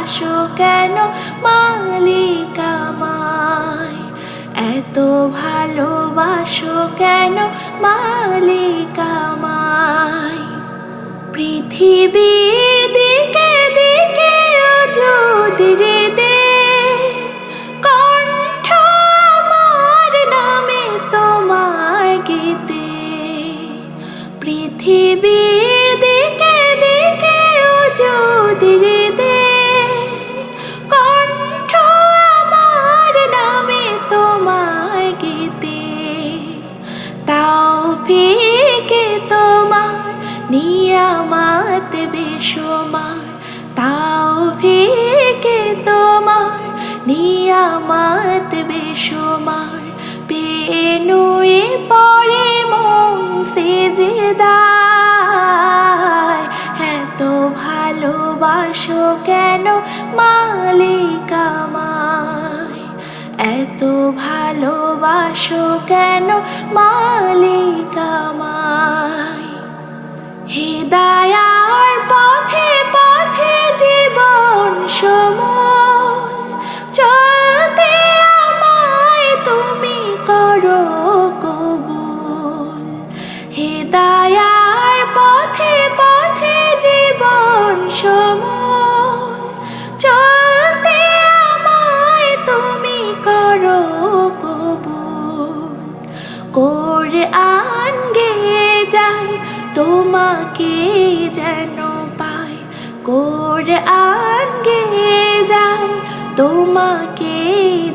ভালোবাসো কেন মালিক আমায়, এত ভালোবাসো কেন মালিক আমায়। পৃথিবীর দিকে দিকে যদি হৃদে কণ্ঠ আমার নামে তোমার গীতে, পৃথিবীর দিকে দিকে যদি হৃদে কণ্ঠ আমার নামে তোমার গীতে, তাওফীকে তোমার নিয়ামত বেশুমার, তাওফীকে তোমার নিয়ামত বেশুমার, পেয়ে নুয়ে পড়ে মন সিজদায়, এত ভালোবাসো কেন মালিক আমায়, এত ভালোবাসো কেন মালিক আমায়। হিদায়ার পথে পথে জীবন সময় চলতে আমায় তুমি করো কবুল, হিদায়ার পথে পথে জীবন সময় চলতে আমায় তুমি করো কবুল। কোরআন গেয়ে যায় তোমাকে যেন পাই, কোরআন গেয়ে যায় তোমাকে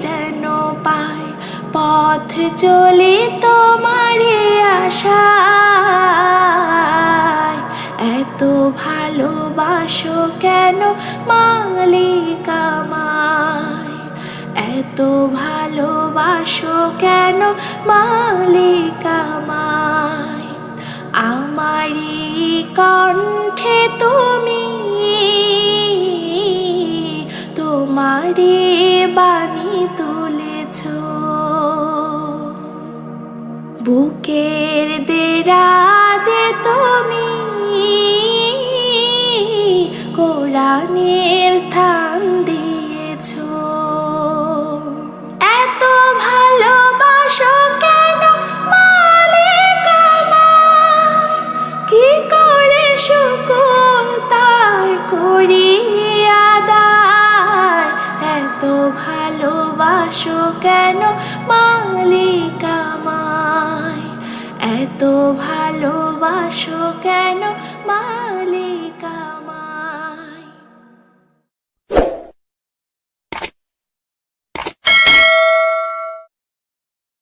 যেন পাই, পথ চলে তোমারে আশায়, এত ভালোবাসো কেন মালিক আমায়, এত ভালোবাসো কেন মালিক আমায়। আমারি কণ্ঠে তুমি তোমারি বাণী তুলেছ, বুকের দেরাজে তুমি কোরআনের স্থান দিয়েছ, এত ভালোবাসো কেন মালিক আমায়, কি করে শুকর তার করি আদায়, এত ভালোবাসো কেন মালিক আমায়, এত ভালোবাসো কেন মালিক